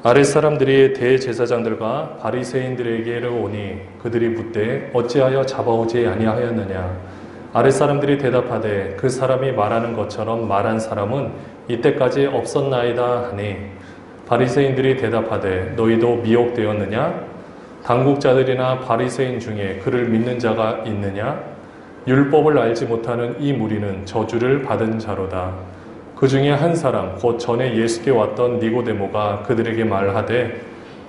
아랫사람들이 대제사장들과 바리새인들에게로 오니 그들이 묻되 어찌하여 잡아오지 아니하였느냐. 아랫사람들이 대답하되 그 사람이 말하는 것처럼 말한 사람은 이때까지 없었나이다 하니 바리새인들이 대답하되 너희도 미혹되었느냐. 당국자들이나 바리새인 중에 그를 믿는 자가 있느냐. 율법을 알지 못하는 이 무리는 저주를 받은 자로다. 그 중에 한 사람 곧 전에 예수께 왔던 니고데모가 그들에게 말하되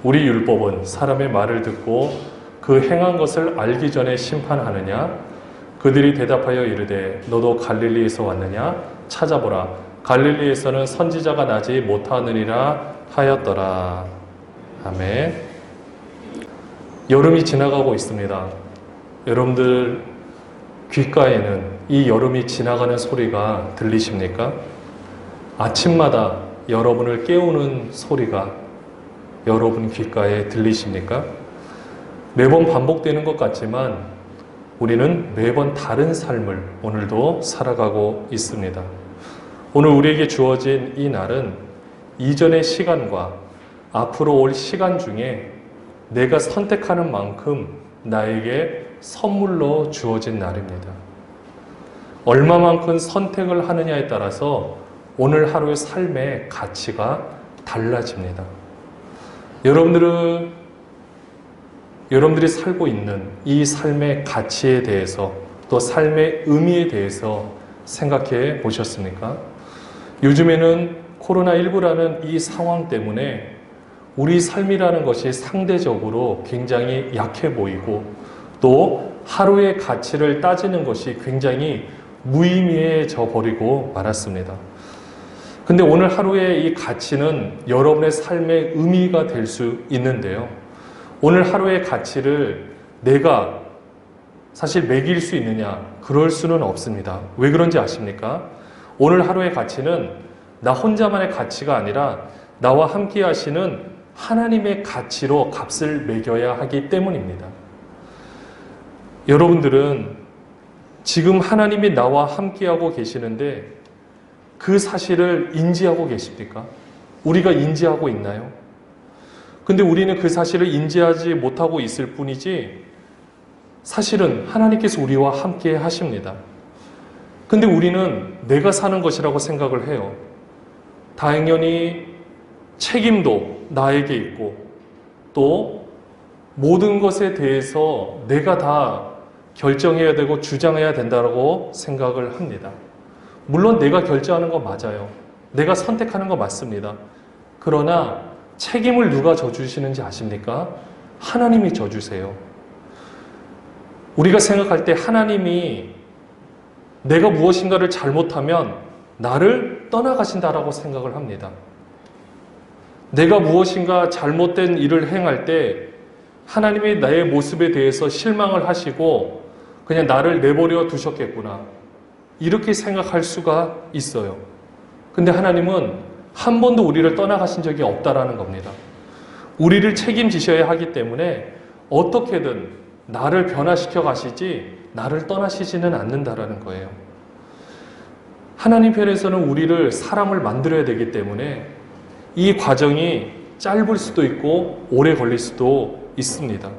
우리 율법은 사람의 말을 듣고 그 행한 것을 알기 전에 심판하느냐. 그들이 대답하여 이르되 너도 갈릴리에서 왔느냐. 찾아보라. 갈릴리에서는 선지자가 나지 못하느니라 하였더라. 아멘. 여름이 지나가고 있습니다. 여러분들 귓가에는 이 여름이 지나가는 소리가 들리십니까? 아침마다 여러분을 깨우는 소리가 여러분 귓가에 들리십니까? 매번 반복되는 것 같지만 우리는 매번 다른 삶을 오늘도 살아가고 있습니다. 오늘 우리에게 주어진 이 날은 이전의 시간과 앞으로 올 시간 중에 내가 선택하는 만큼 나에게 선물로 주어진 날입니다. 얼마만큼 선택을 하느냐에 따라서 오늘 하루의 삶의 가치가 달라집니다. 여러분들이 살고 있는 이 삶의 가치에 대해서 또 삶의 의미에 대해서 생각해 보셨습니까? 요즘에는 코로나19라는 이 상황 때문에 우리 삶이라는 것이 상대적으로 굉장히 약해 보이고 또 하루의 가치를 따지는 것이 굉장히 무의미해져 버리고 말았습니다. 근데 오늘 하루의 이 가치는 여러분의 삶의 의미가 될 수 있는데요. 오늘 하루의 가치를 내가 사실 매길 수 있느냐? 그럴 수는 없습니다. 왜 그런지 아십니까? 오늘 하루의 가치는 나 혼자만의 가치가 아니라 나와 함께 하시는 하나님의 가치로 값을 매겨야 하기 때문입니다. 여러분들은 지금 하나님이 나와 함께하고 계시는데 그 사실을 인지하고 계십니까? 우리가 인지하고 있나요? 근데 우리는 그 사실을 인지하지 못하고 있을 뿐이지 사실은 하나님께서 우리와 함께 하십니다. 근데 우리는 내가 사는 것이라고 생각을 해요. 당연히 책임도 나에게 있고 또 모든 것에 대해서 내가 다 결정해야 되고 주장해야 된다고 생각을 합니다. 물론 내가 결정하는 거 맞아요. 내가 선택하는 거 맞습니다. 그러나 책임을 누가 져주시는지 아십니까? 하나님이 져주세요. 우리가 생각할 때 하나님이 내가 무엇인가를 잘못하면 나를 떠나가신다라고 생각을 합니다. 내가 무엇인가 잘못된 일을 행할 때 하나님이 나의 모습에 대해서 실망을 하시고 그냥 나를 내버려 두셨겠구나. 이렇게 생각할 수가 있어요. 근데 하나님은 한 번도 우리를 떠나가신 적이 없다라는 겁니다. 우리를 책임지셔야 하기 때문에 어떻게든 나를 변화시켜 가시지 나를 떠나시지는 않는다라는 거예요. 하나님 편에서는 우리를 사람을 만들어야 되기 때문에 이 과정이 짧을 수도 있고 오래 걸릴 수도 있습니다.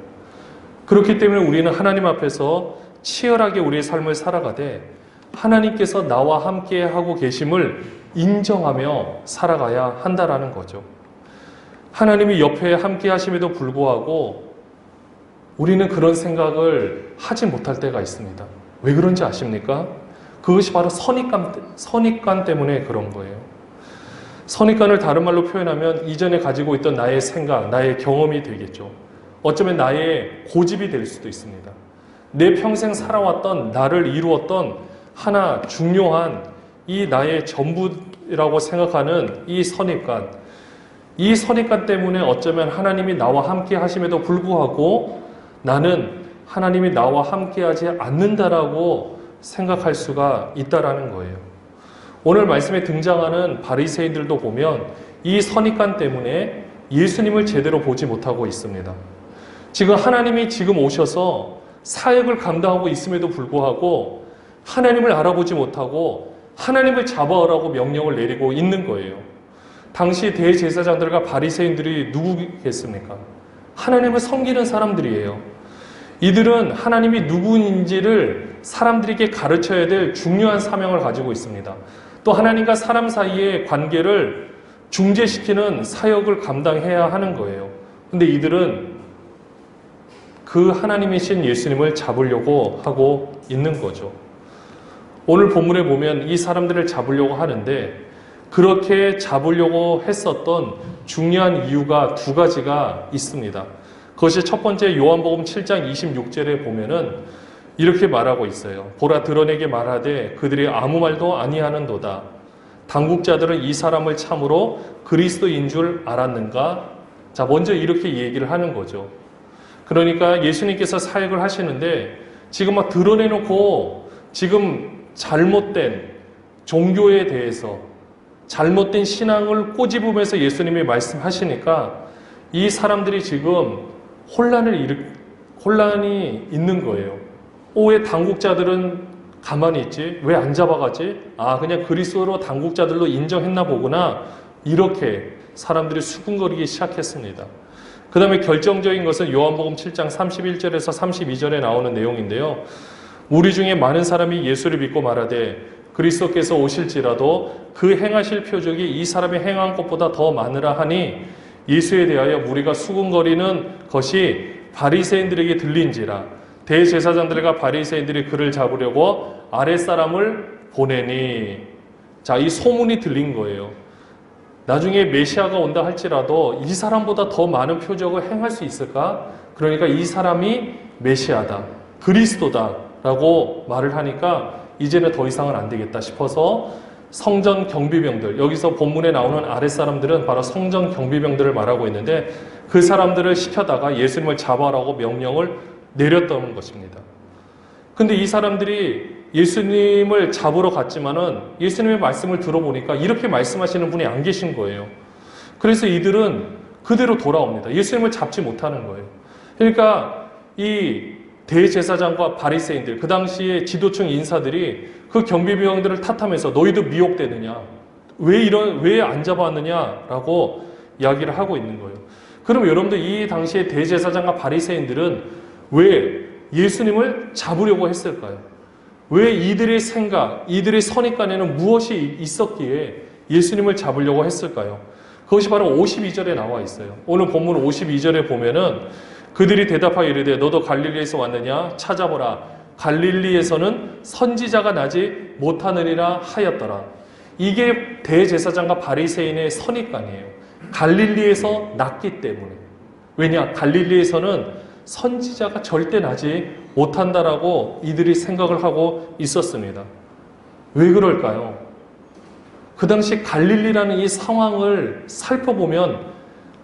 그렇기 때문에 우리는 하나님 앞에서 치열하게 우리의 삶을 살아가되 하나님께서 나와 함께 하고 계심을 인정하며 살아가야 한다라는 거죠. 하나님이 옆에 함께 하심에도 불구하고 우리는 그런 생각을 하지 못할 때가 있습니다. 왜 그런지 아십니까? 그것이 바로 선입관 때문에 그런 거예요. 선입관을 다른 말로 표현하면 이전에 가지고 있던 나의 생각, 나의 경험이 되겠죠. 어쩌면 나의 고집이 될 수도 있습니다. 내 평생 살아왔던 나를 이루었던 하나 중요한 이 나의 전부라고 생각하는 이 선입관 때문에 어쩌면 하나님이 나와 함께 하심에도 불구하고 나는 하나님이 나와 함께 하지 않는다라고 생각할 수가 있다라는 거예요. 오늘 말씀에 등장하는 바리새인들도 보면 이 선입관 때문에 예수님을 제대로 보지 못하고 있습니다. 지금 하나님이 지금 오셔서 사역을 감당하고 있음에도 불구하고 하나님을 알아보지 못하고 하나님을 잡아오라고 명령을 내리고 있는 거예요. 당시 대제사장들과 바리새인들이 누구겠습니까? 하나님을 섬기는 사람들이에요. 이들은 하나님이 누구인지를 사람들에게 가르쳐야 될 중요한 사명을 가지고 있습니다. 또 하나님과 사람 사이의 관계를 중재시키는 사역을 감당해야 하는 거예요. 근데 이들은 그 하나님이신 예수님을 잡으려고 하고 있는 거죠. 오늘 본문에 보면 이 사람들을 잡으려고 하는데 그렇게 잡으려고 했었던 중요한 이유가 두 가지가 있습니다. 그것이 첫 번째 요한복음 7장 26절에 보면은 이렇게 말하고 있어요. 보라 드러내게 말하되 그들이 아무 말도 아니하는도다. 당국자들은 이 사람을 참으로 그리스도인 줄 알았는가? 자, 먼저 이렇게 얘기를 하는 거죠. 그러니까 예수님께서 사역을 하시는데 지금 막 드러내놓고 지금 잘못된 종교에 대해서 잘못된 신앙을 꼬집으면서 예수님이 말씀하시니까 이 사람들이 지금 혼란이 있는 거예요. 왜 당국자들은 가만히 있지? 왜 안 잡아가지? 그냥 그리스도로 당국자들로 인정했나 보구나. 이렇게 사람들이 수군거리기 시작했습니다. 그 다음에 결정적인 것은 요한복음 7장 31절에서 32절에 나오는 내용인데요. 우리 중에 많은 사람이 예수를 믿고 말하되 그리스도께서 오실지라도 그 행하실 표적이 이 사람의 행한 것보다 더 많으라 하니 예수에 대하여 무리가 수군거리는 것이 바리새인들에게 들린지라. 대제사장들과 바리새인들이 그를 잡으려고 아랫사람을 보내니. 자, 이 소문이 들린 거예요. 나중에 메시아가 온다 할지라도 이 사람보다 더 많은 표적을 행할 수 있을까? 그러니까 이 사람이 메시아다, 그리스도다 라고 말을 하니까 이제는 더 이상은 안 되겠다 싶어서 성전 경비병들, 여기서 본문에 나오는 아랫사람들은 바로 성전 경비병들을 말하고 있는데 그 사람들을 시켜다가 예수님을 잡아라고 명령을 내렸던 것입니다. 근데 이 사람들이 예수님을 잡으러 갔지만은 예수님의 말씀을 들어보니까 이렇게 말씀하시는 분이 안 계신 거예요. 그래서 이들은 그대로 돌아옵니다. 예수님을 잡지 못하는 거예요. 그러니까 이 대제사장과 바리새인들, 그 당시에 지도층 인사들이 그 경비병들을 탓하면서 너희도 미혹되느냐? 왜 안 잡아왔느냐라고 이야기를 하고 있는 거예요. 그럼 여러분들 이 당시에 대제사장과 바리새인들은 왜 예수님을 잡으려고 했을까요? 왜 이들의 생각, 이들의 선입관에는 무엇이 있었기에 예수님을 잡으려고 했을까요? 그것이 바로 52절에 나와 있어요. 오늘 본문 52절에 보면은 그들이 대답하여 이르되 너도 갈릴리에서 왔느냐? 찾아보라. 갈릴리에서는 선지자가 나지 못하느니라 하였더라. 이게 대제사장과 바리새인의 선입관이에요. 갈릴리에서 났기 때문에. 왜냐? 갈릴리에서는 선지자가 절대 나지 못한다라고 이들이 생각을 하고 있었습니다. 왜 그럴까요? 그 당시 갈릴리라는 이 상황을 살펴보면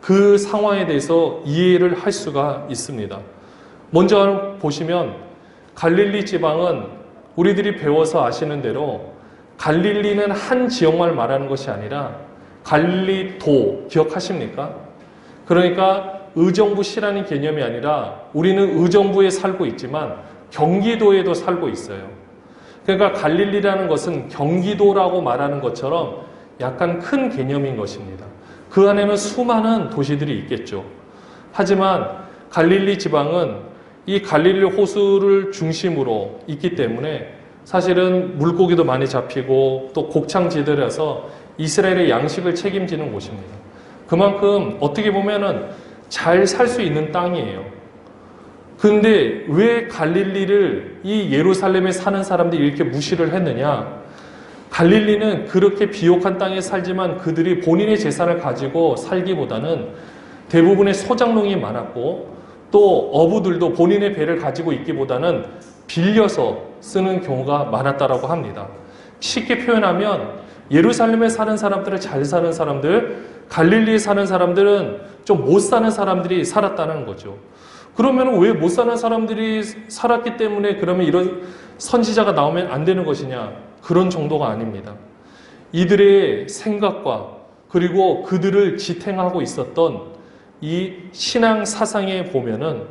그 상황에 대해서 이해를 할 수가 있습니다. 먼저 보시면 갈릴리 지방은 우리들이 배워서 아시는 대로 갈릴리는 한 지역만 말하는 것이 아니라 갈릴리도 기억하십니까? 그러니까 의정부시라는 개념이 아니라 우리는 의정부에 살고 있지만 경기도에도 살고 있어요. 그러니까 갈릴리라는 것은 경기도라고 말하는 것처럼 약간 큰 개념인 것입니다. 그 안에는 수많은 도시들이 있겠죠. 하지만 갈릴리 지방은 이 갈릴리 호수를 중심으로 있기 때문에 사실은 물고기도 많이 잡히고 또 곡창지대라서 이스라엘의 양식을 책임지는 곳입니다. 그만큼 어떻게 보면은 잘 살 수 있는 땅이에요. 근데 왜 갈릴리를 이 예루살렘에 사는 사람들이 이렇게 무시를 했느냐? 갈릴리는 그렇게 비옥한 땅에 살지만 그들이 본인의 재산을 가지고 살기보다는 대부분의 소작농이 많았고 또 어부들도 본인의 배를 가지고 있기보다는 빌려서 쓰는 경우가 많았다라고 합니다. 쉽게 표현하면 예루살렘에 사는 사람들은 잘 사는 사람들, 갈릴리에 사는 사람들은 좀 못 사는 사람들이 살았다는 거죠. 그러면 왜 못 사는 사람들이 살았기 때문에 그러면 이런 선지자가 나오면 안 되는 것이냐? 그런 정도가 아닙니다. 이들의 생각과 그리고 그들을 지탱하고 있었던 이 신앙 사상에 보면은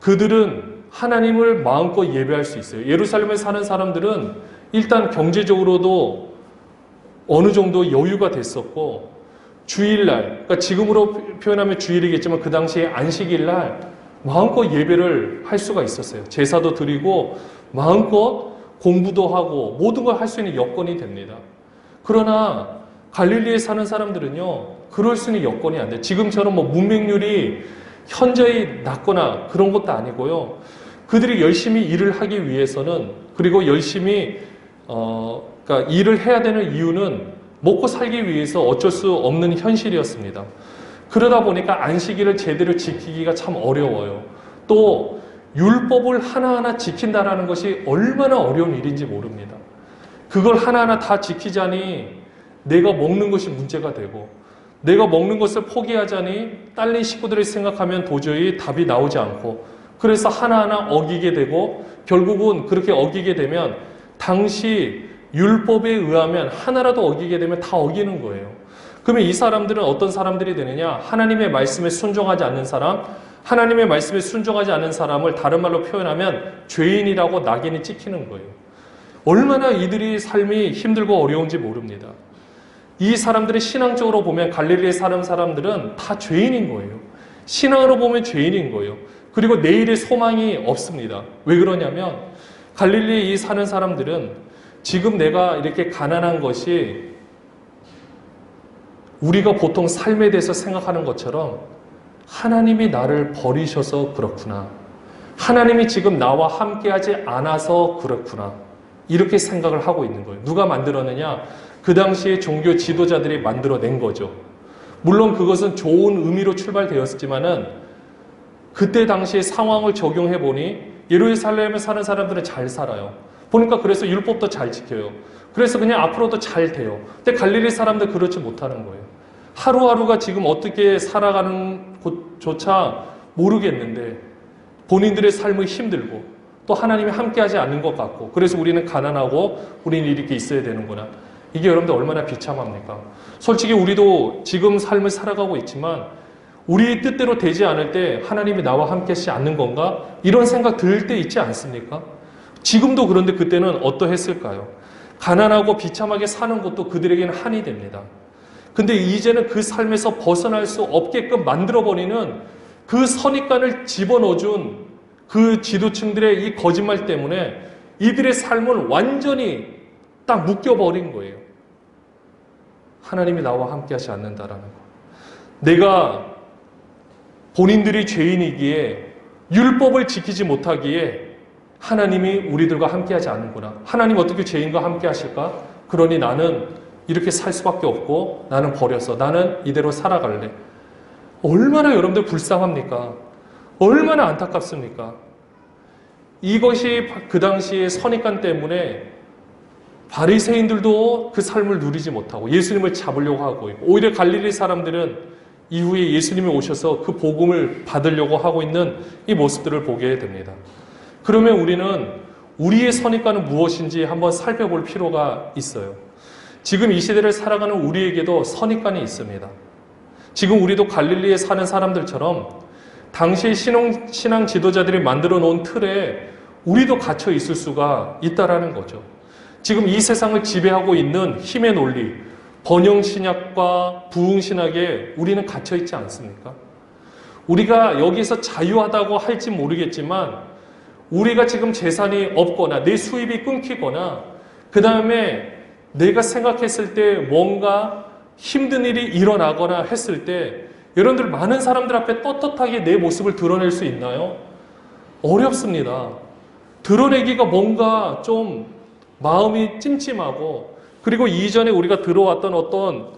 그들은 하나님을 마음껏 예배할 수 있어요. 예루살렘에 사는 사람들은 일단 경제적으로도 어느 정도 여유가 됐었고 주일날, 그러니까 지금으로 표현하면 주일이겠지만 그 당시에 안식일날 마음껏 예배를 할 수가 있었어요. 제사도 드리고 마음껏 공부도 하고 모든 걸 할 수 있는 여건이 됩니다. 그러나 갈릴리에 사는 사람들은요, 그럴 수 있는 여건이 안 돼요. 지금처럼 뭐 문맹률이 현저히 낮거나 그런 것도 아니고요. 그들이 열심히 일을 하기 위해서는, 그리고 열심히 그러니까 일을 해야 되는 이유는 먹고 살기 위해서 어쩔 수 없는 현실이었습니다. 그러다 보니까 안식일을 제대로 지키기가 참 어려워요. 또 율법을 하나하나 지킨다라는 것이 얼마나 어려운 일인지 모릅니다. 그걸 하나하나 다 지키자니 내가 먹는 것이 문제가 되고, 내가 먹는 것을 포기하자니 딸린 식구들을 생각하면 도저히 답이 나오지 않고, 그래서 하나하나 어기게 되고, 결국은 그렇게 어기게 되면 당시 율법에 의하면 하나라도 어기게 되면 다 어기는 거예요. 그러면 이 사람들은 어떤 사람들이 되느냐? 하나님의 말씀에 순종하지 않는 사람, 하나님의 말씀에 순종하지 않는 사람을 다른 말로 표현하면 죄인이라고 낙인이 찍히는 거예요. 얼마나 이들이 삶이 힘들고 어려운지 모릅니다. 이 사람들이 신앙적으로 보면 갈릴리에 사는 사람들은 다 죄인인 거예요. 신앙으로 보면 죄인인 거예요. 그리고 내일의 소망이 없습니다. 왜 그러냐면 갈릴리에 이 사는 사람들은 지금 내가 이렇게 가난한 것이 우리가 보통 삶에 대해서 생각하는 것처럼 하나님이 나를 버리셔서 그렇구나. 하나님이 지금 나와 함께하지 않아서 그렇구나. 이렇게 생각을 하고 있는 거예요. 누가 만들었느냐? 그 당시에 종교 지도자들이 만들어낸 거죠. 물론 그것은 좋은 의미로 출발되었지만은 그때 당시의 상황을 적용해 보니 예루살렘에 사는 사람들은 잘 살아요. 보니까 그래서 율법도 잘 지켜요. 그래서 그냥 앞으로도 잘 돼요. 근데 갈릴리 사람들 그렇지 못하는 거예요. 하루하루가 지금 어떻게 살아가는 곳조차 모르겠는데 본인들의 삶이 힘들고 또 하나님이 함께하지 않는 것 같고, 그래서 우리는 가난하고 우리는 이렇게 있어야 되는구나. 이게 여러분들 얼마나 비참합니까? 솔직히 우리도 지금 삶을 살아가고 있지만 우리의 뜻대로 되지 않을 때 하나님이 나와 함께 하지 않는 건가? 이런 생각 들 때 있지 않습니까? 지금도 그런데 그때는 어떠했을까요? 가난하고 비참하게 사는 것도 그들에게는 한이 됩니다. 근데 이제는 그 삶에서 벗어날 수 없게끔 만들어버리는 그 선입관을 집어넣어준 그 지도층들의 이 거짓말 때문에 이들의 삶은 완전히 딱 묶여버린 거예요. 하나님이 나와 함께 하지 않는다라는 거. 내가 본인들이 죄인이기에 율법을 지키지 못하기에 하나님이 우리들과 함께 하지 않는구나. 하나님 어떻게 죄인과 함께 하실까? 그러니 나는 이렇게 살 수밖에 없고 나는 버려서 나는 이대로 살아갈래. 얼마나 여러분들 불쌍합니까? 얼마나 안타깝습니까? 이것이 그 당시의 선입관 때문에 바리새인들도 그 삶을 누리지 못하고 예수님을 잡으려고 하고 있고, 오히려 갈릴리 사람들은 이후에 예수님이 오셔서 그 복음을 받으려고 하고 있는 이 모습들을 보게 됩니다. 그러면 우리는 우리의 선입관은 무엇인지 한번 살펴볼 필요가 있어요. 지금 이 시대를 살아가는 우리에게도 선입관이 있습니다. 지금 우리도 갈릴리에 사는 사람들처럼 당시 신앙 지도자들이 만들어 놓은 틀에 우리도 갇혀 있을 수가 있다라는 거죠. 지금 이 세상을 지배하고 있는 힘의 논리, 번영신학과 부흥신학에 우리는 갇혀 있지 않습니까? 우리가 여기서 자유하다고 할지 모르겠지만 우리가 지금 재산이 없거나 내 수입이 끊기거나 그 다음에 내가 생각했을 때 뭔가 힘든 일이 일어나거나 했을 때 여러분들 많은 사람들 앞에 떳떳하게 내 모습을 드러낼 수 있나요? 어렵습니다. 드러내기가 뭔가 좀 마음이 찜찜하고, 그리고 이전에 우리가 들어왔던 어떤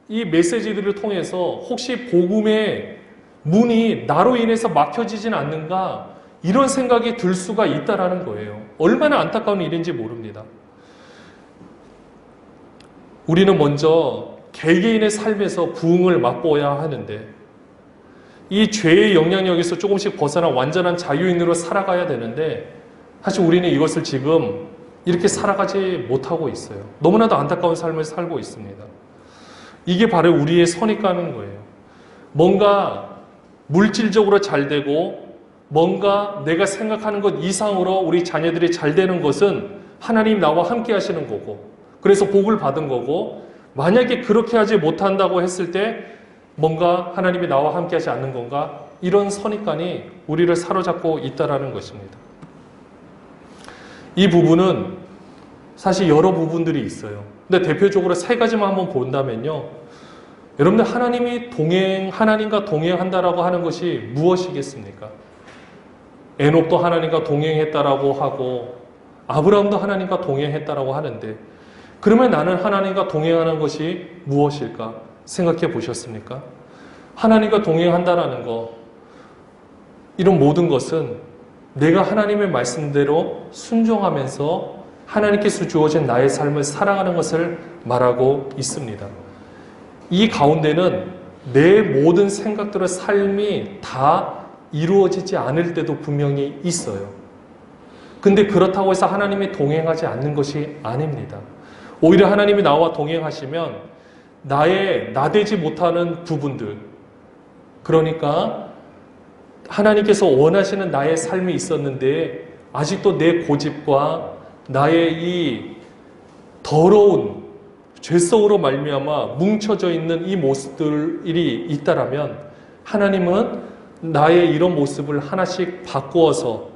이 메시지들을 통해서 혹시 복음의 문이 나로 인해서 막혀지진 않는가, 이런 생각이 들 수가 있다라는 거예요. 얼마나 안타까운 일인지 모릅니다. 우리는 먼저 개개인의 삶에서 부흥을 맛보아야 하는데 이 죄의 영향력에서 조금씩 벗어나 완전한 자유인으로 살아가야 되는데 사실 우리는 이것을 지금 이렇게 살아가지 못하고 있어요. 너무나도 안타까운 삶을 살고 있습니다. 이게 바로 우리의 선입관인 거예요. 뭔가 물질적으로 잘 되고 뭔가 내가 생각하는 것 이상으로 우리 자녀들이 잘 되는 것은 하나님 나와 함께 하시는 거고, 그래서 복을 받은 거고, 만약에 그렇게 하지 못한다고 했을 때 뭔가 하나님이 나와 함께 하지 않는 건가? 이런 선입관이 우리를 사로잡고 있다라는 것입니다. 이 부분은 사실 여러 부분들이 있어요. 근데 대표적으로 세 가지만 한번 본다면요. 여러분들 하나님과 동행한다라고 하는 것이 무엇이겠습니까? 에녹도 하나님과 동행했다라고 하고 아브라함도 하나님과 동행했다라고 하는데 그러면 나는 하나님과 동행하는 것이 무엇일까? 생각해 보셨습니까? 하나님과 동행한다라는 것, 이런 모든 것은 내가 하나님의 말씀대로 순종하면서 하나님께서 주어진 나의 삶을 살아가는 것을 말하고 있습니다. 이 가운데는 내 모든 생각들의 삶이 다 이루어지지 않을 때도 분명히 있어요. 근데 그렇다고 해서 하나님이 동행하지 않는 것이 아닙니다. 오히려 하나님이 나와 동행하시면 나의 나되지 못하는 부분들, 그러니까 하나님께서 원하시는 나의 삶이 있었는데 아직도 내 고집과 나의 이 더러운 죄성으로 말미암아 뭉쳐져 있는 이 모습들이 있다라면 하나님은 나의 이런 모습을 하나씩 바꾸어서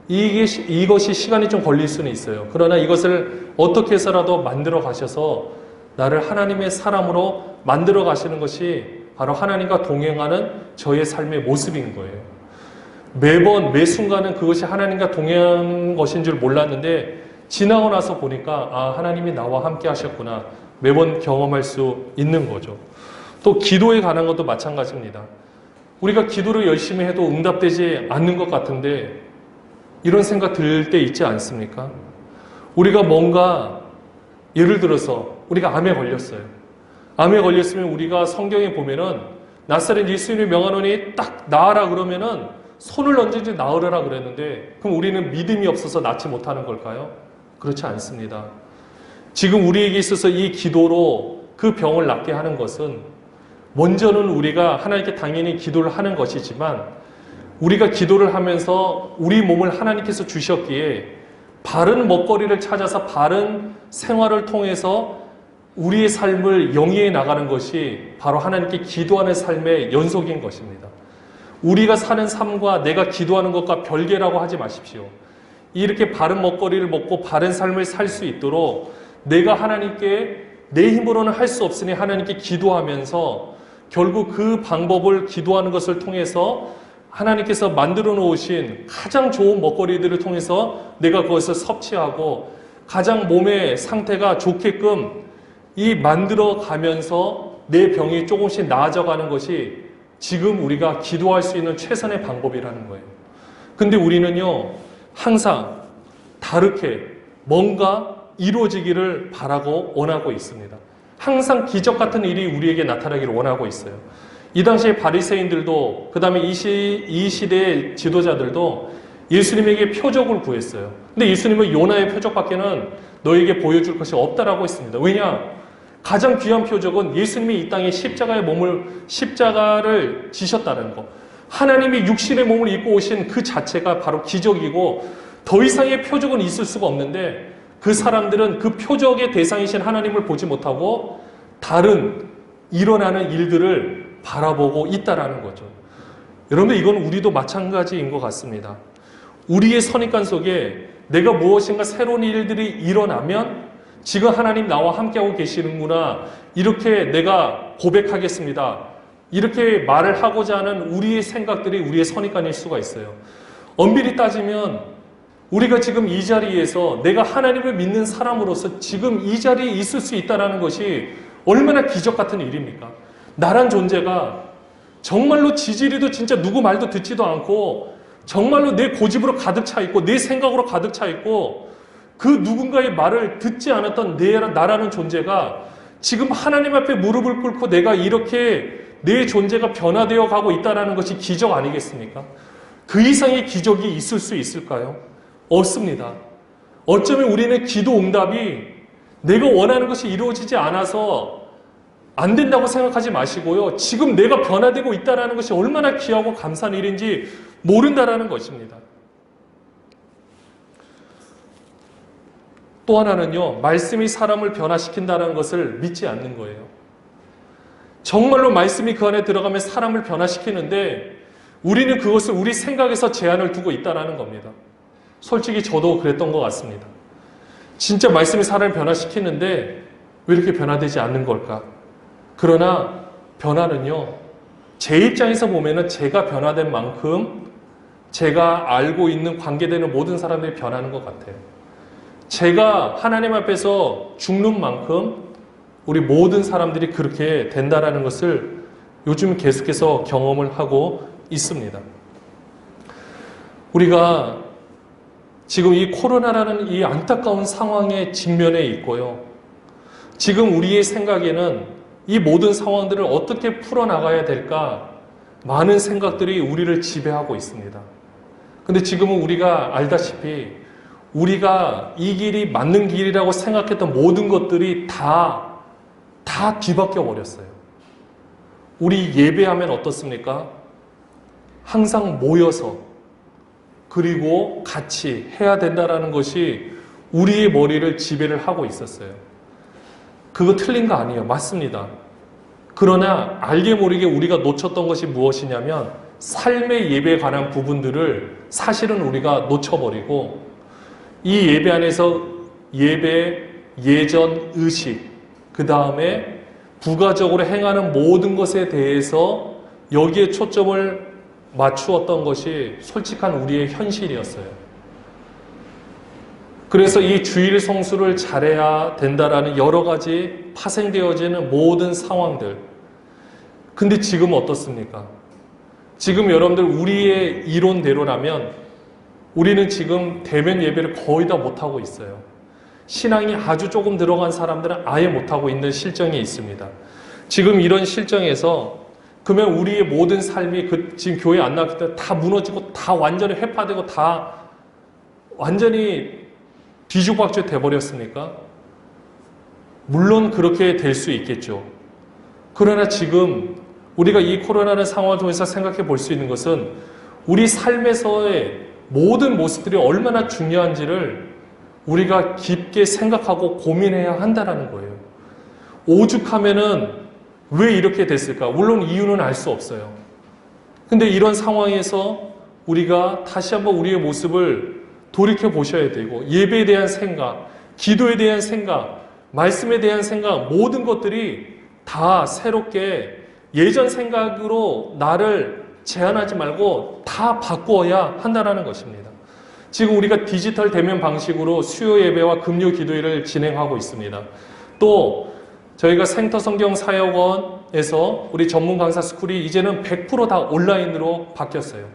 이것이 시간이 좀 걸릴 수는 있어요. 그러나 이것을 어떻게 해서라도 만들어 가셔서 나를 하나님의 사람으로 만들어 가시는 것이 바로 하나님과 동행하는 저의 삶의 모습인 거예요. 매번 매 순간은 그것이 하나님과 동행하는 것인 줄 몰랐는데 지나고 나서 보니까 하나님이 나와 함께 하셨구나. 매번 경험할 수 있는 거죠. 또 기도에 관한 것도 마찬가지입니다. 우리가 기도를 열심히 해도 응답되지 않는 것 같은데 이런 생각 들 때 있지 않습니까? 우리가 뭔가 예를 들어서 우리가 암에 걸렸어요. 암에 걸렸으면 우리가 성경에 보면은 나사렛 예수님이 명하노니 딱 나으라 그러면은 손을 얹은지 나으라 그랬는데 그럼 우리는 믿음이 없어서 낫지 못하는 걸까요? 그렇지 않습니다. 지금 우리에게 있어서 이 기도로 그 병을 낫게 하는 것은 먼저는 우리가 하나님께 당연히 기도를 하는 것이지만 우리가 기도를 하면서 우리 몸을 하나님께서 주셨기에 바른 먹거리를 찾아서 바른 생활을 통해서 우리의 삶을 영위해 나가는 것이 바로 하나님께 기도하는 삶의 연속인 것입니다. 우리가 사는 삶과 내가 기도하는 것과 별개라고 하지 마십시오. 이렇게 바른 먹거리를 먹고 바른 삶을 살 수 있도록 내가 하나님께 내 힘으로는 할 수 없으니 하나님께 기도하면서 결국 그 방법을 기도하는 것을 통해서 하나님께서 만들어 놓으신 가장 좋은 먹거리들을 통해서 내가 그것을 섭취하고 가장 몸의 상태가 좋게끔 이 만들어 가면서 내 병이 조금씩 나아져가는 것이 지금 우리가 기도할 수 있는 최선의 방법이라는 거예요. 근데 우리는요, 항상 다르게 뭔가 이루어지기를 바라고 원하고 있습니다. 항상 기적 같은 일이 우리에게 나타나기를 원하고 있어요. 이 당시에 바리새인들도 그 다음에 이 시대의 지도자들도 예수님에게 표적을 구했어요. 근데 예수님은 요나의 표적밖에는 너에게 보여줄 것이 없다라고 했습니다. 왜냐? 가장 귀한 표적은 예수님이 이 땅에 십자가를 지셨다는 것. 하나님이 육신의 몸을 입고 오신 그 자체가 바로 기적이고 더 이상의 표적은 있을 수가 없는데 그 사람들은 그 표적의 대상이신 하나님을 보지 못하고 다른 일어나는 일들을 바라보고 있다라는 거죠. 여러분, 이건 우리도 마찬가지인 것 같습니다. 우리의 선입관 속에 내가 무엇인가 새로운 일들이 일어나면 지금 하나님 나와 함께하고 계시는구나, 이렇게 내가 고백하겠습니다, 이렇게 말을 하고자 하는 우리의 생각들이 우리의 선입관일 수가 있어요. 엄밀히 따지면 우리가 지금 이 자리에서 내가 하나님을 믿는 사람으로서 지금 이 자리에 있을 수 있다는 것이 얼마나 기적 같은 일입니까? 나란 존재가 정말로 지지리도 진짜 누구 말도 듣지도 않고 정말로 내 고집으로 가득 차 있고 내 생각으로 가득 차 있고 그 누군가의 말을 듣지 않았던 나라는 존재가 지금 하나님 앞에 무릎을 꿇고 내가 이렇게 내 존재가 변화되어 가고 있다는 것이 기적 아니겠습니까? 그 이상의 기적이 있을 수 있을까요? 없습니다. 어쩌면 우리는 기도 응답이 내가 원하는 것이 이루어지지 않아서 안 된다고 생각하지 마시고요. 지금 내가 변화되고 있다는 것이 얼마나 귀하고 감사한 일인지 모른다라는 것입니다. 또 하나는요, 말씀이 사람을 변화시킨다는 것을 믿지 않는 거예요. 정말로 말씀이 그 안에 들어가면 사람을 변화시키는데 우리는 그것을 우리 생각에서 제한을 두고 있다는 겁니다. 솔직히 저도 그랬던 것 같습니다. 진짜 말씀이 사람을 변화시키는데 왜 이렇게 변화되지 않는 걸까? 그러나 변화는요, 제 입장에서 보면은 제가 변화된 만큼 제가 알고 있는 관계되는 모든 사람들이 변하는 것 같아요. 제가 하나님 앞에서 죽는 만큼 우리 모든 사람들이 그렇게 된다라는 것을 요즘 계속해서 경험을 하고 있습니다. 우리가 지금 이 코로나라는 이 안타까운 상황에 직면해 있고요. 지금 우리의 생각에는 이 모든 상황들을 어떻게 풀어나가야 될까 많은 생각들이 우리를 지배하고 있습니다. 근데 지금은 우리가 알다시피 우리가 이 길이 맞는 길이라고 생각했던 모든 것들이 다 뒤바뀌어 버렸어요. 우리 예배하면 어떻습니까? 항상 모여서 그리고 같이 해야 된다라는 것이 우리의 머리를 지배를 하고 있었어요. 그거 틀린 거 아니에요. 맞습니다. 그러나 알게 모르게 우리가 놓쳤던 것이 무엇이냐면 삶의 예배에 관한 부분들을 사실은 우리가 놓쳐버리고 이 예배 안에서 예배, 예전, 의식, 그 다음에 부가적으로 행하는 모든 것에 대해서 여기에 초점을 맞추었던 것이 솔직한 우리의 현실이었어요. 그래서 이 주일 성수를 잘해야 된다라는 여러 가지 파생되어지는 모든 상황들. 근데 지금 어떻습니까? 지금 여러분들 우리의 이론대로라면 우리는 지금 대면 예배를 거의 다 못하고 있어요. 신앙이 아주 조금 들어간 사람들은 아예 못하고 있는 실정이 있습니다. 지금 이런 실정에서 그러면 우리의 모든 삶이 지금 교회 안 나왔기 때문에 다 무너지고 다 완전히 회파되고 다 완전히 뒤죽박죽 돼버렸습니까? 물론 그렇게 될 수 있겠죠. 그러나 지금 우리가 이 코로나라는 상황을 통해서 생각해 볼 수 있는 것은 우리 삶에서의 모든 모습들이 얼마나 중요한지를 우리가 깊게 생각하고 고민해야 한다는 거예요. 오죽하면은 왜 이렇게 됐을까? 물론 이유는 알 수 없어요. 근데 이런 상황에서 우리가 다시 한번 우리의 모습을 돌이켜 보셔야 되고 예배에 대한 생각, 기도에 대한 생각, 말씀에 대한 생각 모든 것들이 다 새롭게 예전 생각으로 나를 제한하지 말고 다 바꾸어야 한다는 것입니다. 지금 우리가 디지털 대면 방식으로 수요 예배와 금요 기도회를 진행하고 있습니다. 또 저희가 생터성경사역원에서 우리 전문 강사 스쿨이 이제는 100% 다 온라인으로 바뀌었어요.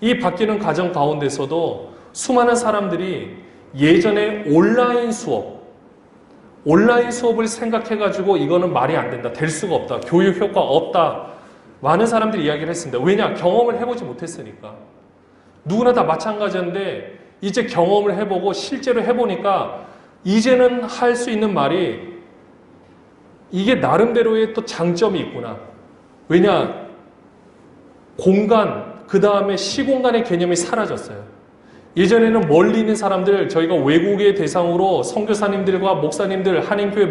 이 바뀌는 과정 가운데서도 수많은 사람들이 예전에 온라인 수업을 생각해가지고 이거는 말이 안 된다, 될 수가 없다, 교육 효과 없다, 많은 사람들이 이야기를 했습니다. 왜냐? 경험을 해보지 못했으니까. 누구나 다 마찬가지인데 이제 경험을 해보고 실제로 해보니까 이제는 할 수 있는 말이 이게 나름대로의 또 장점이 있구나. 왜냐? 공간, 그 다음에 시공간의 개념이 사라졌어요. 예전에는 멀리 있는 사람들, 저희가 외국의 대상으로 선교사님들과 목사님들, 한인교회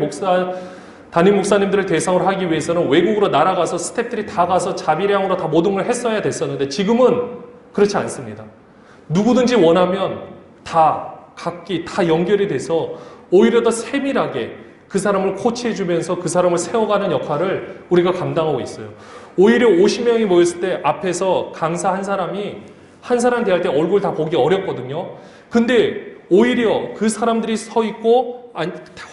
담임 목사님들을 대상으로 하기 위해서는 외국으로 날아가서 스태프들이 다 가서 자비량으로 다 모든 걸 했어야 됐었는데 지금은 그렇지 않습니다. 누구든지 원하면 각기 다 연결이 돼서 오히려 더 세밀하게 그 사람을 코치해주면서 그 사람을 세워가는 역할을 우리가 감당하고 있어요. 오히려 50명이 모였을 때 앞에서 강사 한 사람 대할 때 얼굴 다 보기 어렵거든요. 근데 오히려 그 사람들이 서 있고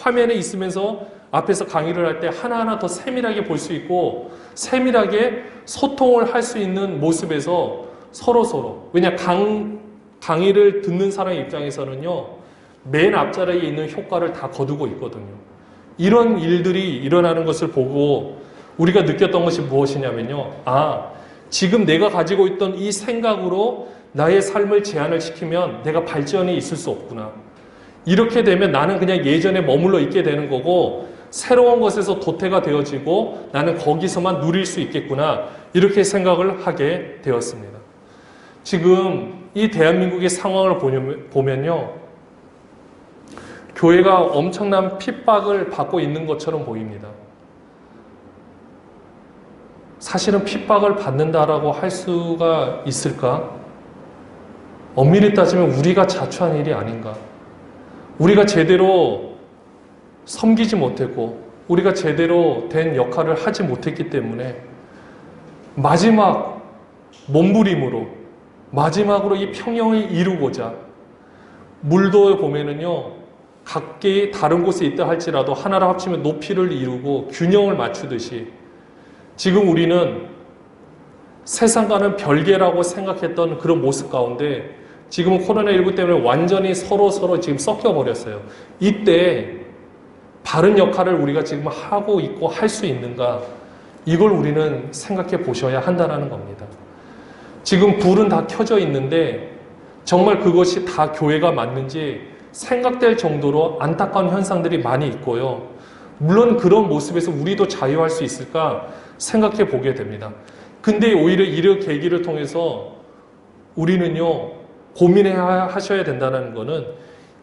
화면에 있으면서 앞에서 강의를 할 때 하나하나 더 세밀하게 볼 수 있고 세밀하게 소통을 할 수 있는 모습에서 서로 왜냐 강의를 듣는 사람의 입장에서는요 맨 앞자리에 있는 효과를 다 거두고 있거든요. 이런 일들이 일어나는 것을 보고 우리가 느꼈던 것이 무엇이냐면요, 지금 내가 가지고 있던 이 생각으로 나의 삶을 제한을 시키면 내가 발전이 있을 수 없구나. 이렇게 되면 나는 그냥 예전에 머물러 있게 되는 거고 새로운 것에서 도태가 되어지고 나는 거기서만 누릴 수 있겠구나. 이렇게 생각을 하게 되었습니다. 지금 이 대한민국의 상황을 보면요, 교회가 엄청난 핍박을 받고 있는 것처럼 보입니다. 사실은 핍박을 받는다라고 할 수가 있을까? 엄밀히 따지면 우리가 자초한 일이 아닌가? 우리가 제대로 섬기지 못했고 우리가 제대로 된 역할을 하지 못했기 때문에 마지막 몸부림으로 마지막으로 이 평형을 이루고자 물도 보면은요 각기 다른 곳에 있다 할지라도 하나로 합치면 높이를 이루고 균형을 맞추듯이 지금 우리는 세상과는 별개라고 생각했던 그런 모습 가운데 지금은 코로나19 때문에 완전히 서로 지금 섞여버렸어요. 이때 바른 역할을 우리가 지금 하고 있고 할 수 있는가? 이걸 우리는 생각해 보셔야 한다는 겁니다. 지금 불은 다 켜져 있는데 정말 그것이 다 교회가 맞는지 생각될 정도로 안타까운 현상들이 많이 있고요. 물론 그런 모습에서 우리도 자유할 수 있을까 생각해 보게 됩니다. 근데 오히려 이런 계기를 통해서 우리는요 고민해야 하셔야 된다는 것은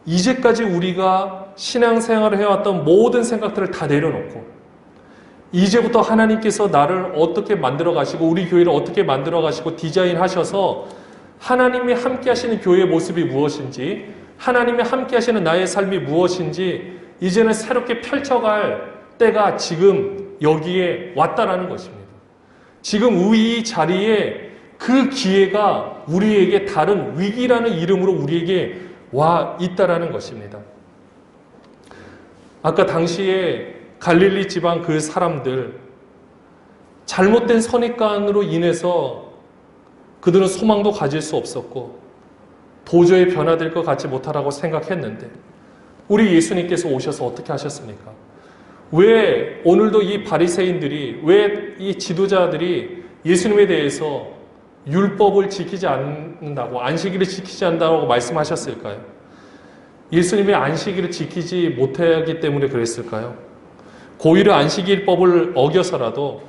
이제까지 우리가 신앙생활을 해왔던 모든 생각들을 다 내려놓고 이제부터 하나님께서 나를 어떻게 만들어 가시고 우리 교회를 어떻게 만들어 가시고 디자인하셔서 하나님이 함께 하시는 교회의 모습이 무엇인지 하나님이 함께 하시는 나의 삶이 무엇인지 이제는 새롭게 펼쳐갈 때가 지금 여기에 왔다라는 것입니다. 지금 이 자리에 그 기회가 우리에게 다른 위기라는 이름으로 우리에게 와 있다라는 것입니다. 아까 당시에 갈릴리 지방 그 사람들 잘못된 선입관으로 인해서 그들은 소망도 가질 수 없었고 도저히 변화될 것 같지 못하라고 생각했는데 우리 예수님께서 오셔서 어떻게 하셨습니까? 왜 오늘도 이 바리새인들이 왜 이 지도자들이 예수님에 대해서 율법을 지키지 않는다고 안식일을 지키지 않는다고 말씀하셨을까요? 예수님이 안식일을 지키지 못하기 때문에 그랬을까요? 고의로 안식일법을 어겨서라도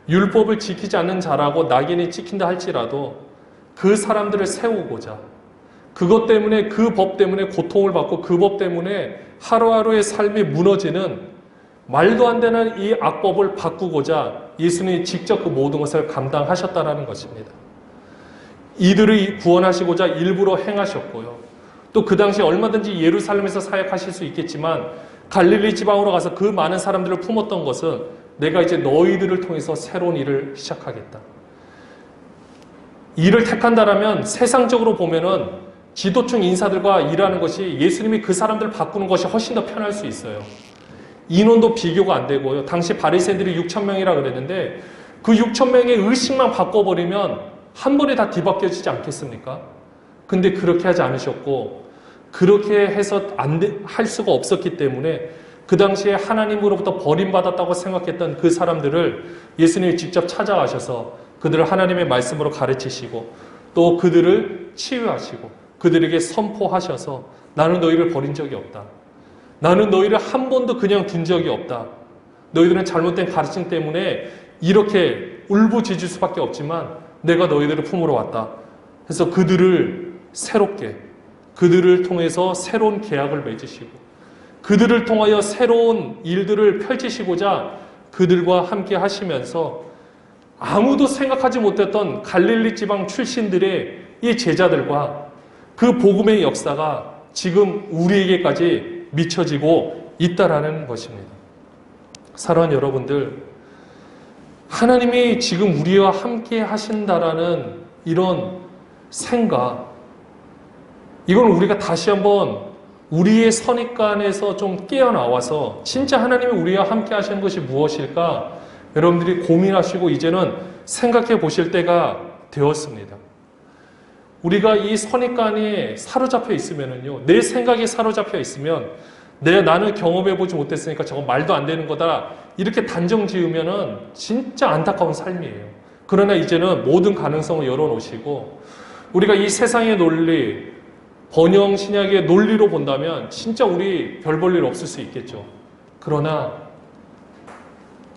율법을 지키지 않는 자라고 낙인이 찍힌다 할지라도 그 사람들을 세우고자 그것 때문에 그 법 때문에 고통을 받고 그 법 때문에 하루하루의 삶이 무너지는 말도 안 되는 이 악법을 바꾸고자 예수님이 직접 그 모든 것을 감당하셨다는 것입니다. 이들을 구원하시고자 일부러 행하셨고요. 또 그 당시 얼마든지 예루살렘에서 사역하실 수 있겠지만 갈릴리 지방으로 가서 그 많은 사람들을 품었던 것은 내가 이제 너희들을 통해서 새로운 일을 시작하겠다. 일을 택한다라면 세상적으로 보면은 지도층 인사들과 일하는 것이 예수님이 그 사람들을 바꾸는 것이 훨씬 더 편할 수 있어요. 인원도 비교가 안 되고요. 당시 바리새인들이 6,000명이라 그랬는데 그 6,000명의 의식만 바꿔버리면 한 번에 다 뒤바뀌어지지 않겠습니까? 근데 그렇게 하지 않으셨고 그렇게 해서 할 수가 없었기 때문에 그 당시에 하나님으로부터 버림받았다고 생각했던 그 사람들을 예수님이 직접 찾아가셔서 그들을 하나님의 말씀으로 가르치시고 또 그들을 치유하시고 그들에게 선포하셔서 나는 너희를 버린 적이 없다. 나는 너희를 한 번도 그냥 둔 적이 없다. 너희들은 잘못된 가르침 때문에 이렇게 울부짖을 수밖에 없지만 내가 너희들을 품으러 왔다. 그래서 그들을 새롭게 그들을 통해서 새로운 계약을 맺으시고 그들을 통하여 새로운 일들을 펼치시고자 그들과 함께 하시면서 아무도 생각하지 못했던 갈릴리 지방 출신들의 이 제자들과 그 복음의 역사가 지금 우리에게까지 미쳐지고 있다라는 것입니다. 사랑하는 여러분들, 하나님이 지금 우리와 함께 하신다라는 이런 생각, 이건 우리가 다시 한번 우리의 선입관에서 좀 깨어나와서 진짜 하나님이 우리와 함께 하시는 것이 무엇일까 여러분들이 고민하시고 이제는 생각해 보실 때가 되었습니다. 우리가 이 선입관에 사로잡혀 있으면요, 내 생각에 사로잡혀 있으면 나는 경험해 보지 못했으니까 저거 말도 안 되는 거다 이렇게 단정 지으면은 진짜 안타까운 삶이에요. 그러나 이제는 모든 가능성을 열어놓으시고 우리가 이 세상의 논리, 번영 신약의 논리로 본다면 진짜 우리 별 볼 일 없을 수 있겠죠. 그러나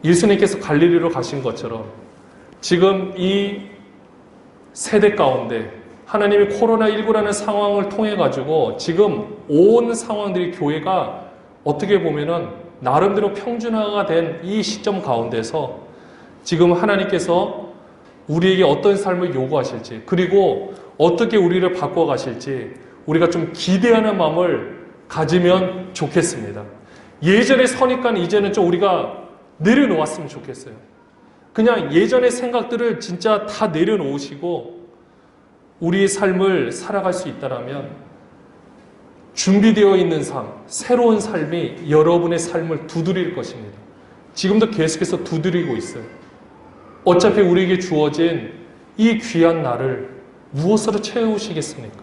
예수님께서 갈릴리로 가신 것처럼 지금 이 세대 가운데 하나님이 코로나19라는 상황을 통해 가지고 지금 온 상황들이 교회가 어떻게 보면은 나름대로 평준화가 된 이 시점 가운데서 지금 하나님께서 우리에게 어떤 삶을 요구하실지, 그리고 어떻게 우리를 바꿔가실지 우리가 좀 기대하는 마음을 가지면 좋겠습니다. 예전에 선입과 이제는 좀 우리가 내려놓았으면 좋겠어요. 그냥 예전의 생각들을 진짜 다 내려놓으시고 우리의 삶을 살아갈 수 있다라면 준비되어 있는 삶, 새로운 삶이 여러분의 삶을 두드릴 것입니다. 지금도 계속해서 두드리고 있어요. 어차피 우리에게 주어진 이 귀한 날을 무엇으로 채우시겠습니까?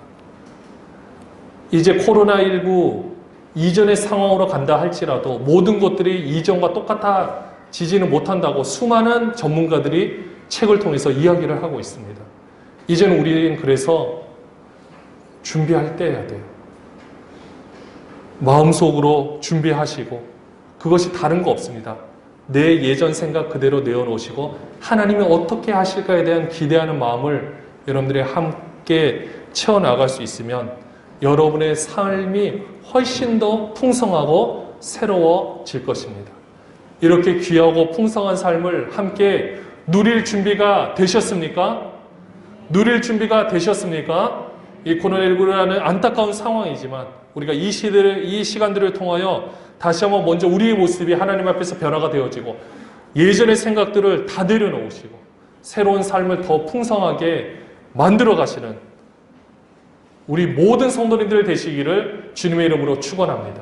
이제 코로나19 이전의 상황으로 간다 할지라도 모든 것들이 이전과 똑같아지지는 못한다고 수많은 전문가들이 책을 통해서 이야기를 하고 있습니다. 이제는 우리는 그래서 준비할 때여야 돼요. 마음속으로 준비하시고 그것이 다른 거 없습니다. 내 예전 생각 그대로 내어놓으시고 하나님이 어떻게 하실까에 대한 기대하는 마음을 여러분들이 함께 채워나갈 수 있으면 여러분의 삶이 훨씬 더 풍성하고 새로워질 것입니다. 이렇게 귀하고 풍성한 삶을 함께 누릴 준비가 되셨습니까? 누릴 준비가 되셨습니까? 이 코로나19라는 안타까운 상황이지만 우리가 이 시간들을 통하여 다시 한번 먼저 우리의 모습이 하나님 앞에서 변화가 되어지고 예전의 생각들을 다 내려놓으시고 새로운 삶을 더 풍성하게 만들어 가시는 우리 모든 성도님들 되시기를 주님의 이름으로 축원합니다.